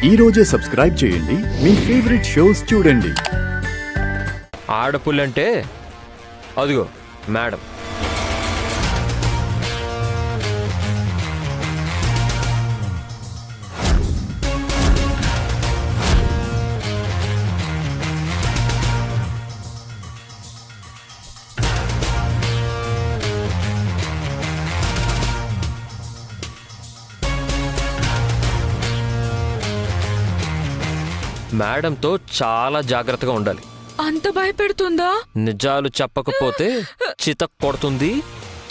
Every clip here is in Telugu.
ఈ రోజే సబ్స్క్రైబ్ చేయండి, మీ ఫేవరెట్ షోస్ చూడండి. ఆడపుల్లంటే అదిగో మేడం. మేడంతో చాలా జాగ్రత్తగా ఉండాలి. అంత భయపెడుతుందా? నిజాలు చెప్పకపోతే చిత కొడుతుంది,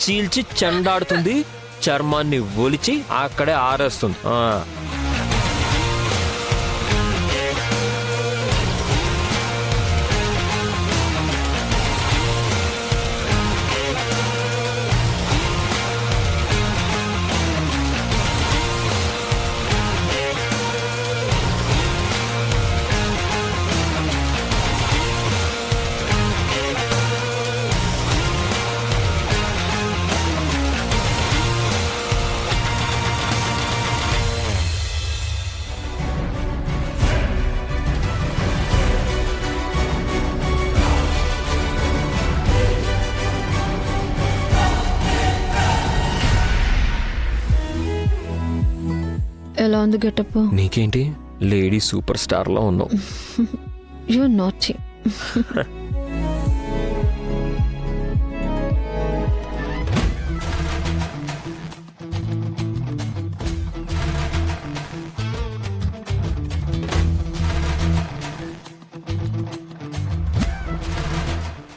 చీల్చి చెండాడుతుంది, చర్మాన్ని ఒలిచి అక్కడే ఆరేస్తుంది. ఎలా ఉంది గెటప్? నీకేంటి, లేడీ సూపర్ స్టార్ లో ఉన్నావు. You naughty.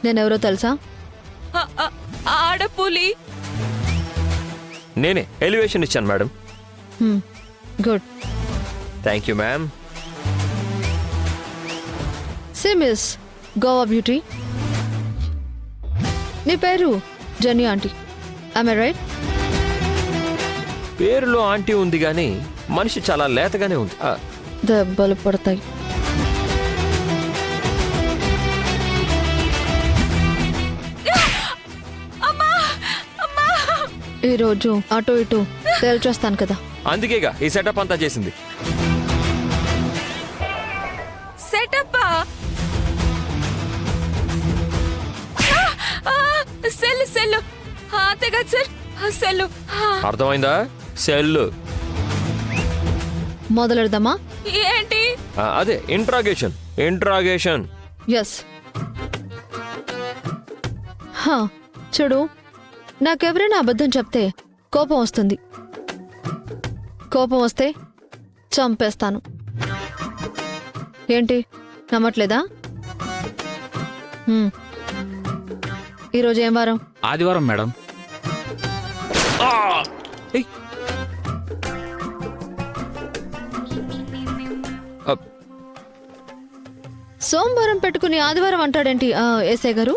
నేనెవరో తెలుసా? ఆడపులి. నేనే ఎలివేషన్ ఇచ్చాను madam. Good. Thank you ma'am. Miss Goa beauty. నీ పేరు jenny aunty, am I right? పేరులో ఆంటీ ఉంది కానీ మనిషి చాలా లేతగానే ఉంది. దెబ్బలు పడతాయి. ఈరోజు అటు ఇటు తేల్చేస్తాను కదా. అందుకేగా ఈ సెటప్ అంతా చేసింది. సెటప్ సెల్ సెల్ అంతేగా సార్, సెల్. అర్థమైందా? సెల్. మొదలెడదామా? ఏంటి? అదే ఇంట్రాగేషన్. ఇంట్రాగేషన్. ఎస్. చూడు, నాకెవరైనా అబద్ధం చెప్తే కోపం వస్తుంది. కోపం వస్తే చంపేస్తాను. ఏంటి, నమ్మట్లేదా? ఈరోజు ఏం వారం? ఆదివారం మేడం. సోమవారం పెట్టుకుని ఆదివారం అంటాడేంటి ఏసే గారు?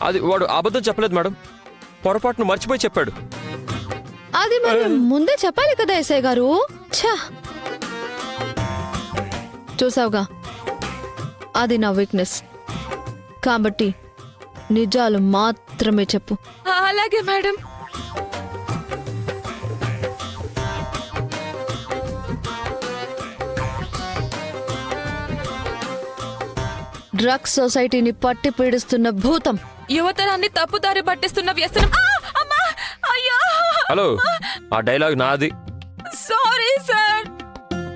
అది వాడు అబద్ధం చెప్పలేదు మేడం, పొరపాటును మర్చిపోయి చెప్పాడు. అది మరి ముందే చెప్పాలి కదా ఏసే గారు. చూసావుగా, అది నా వీక్నెస్. కాబట్టి నిజాలు మాత్రమే చెప్పు. అలాగే మేడం. డ్రగ్స్ సొసైటీని పట్టి పీడిస్తున్న భూతం, యువతరాన్ని తప్పుదారి పట్టిస్తున్న వ్యసనం. హలో, ఆ డైలాగ్ నాది.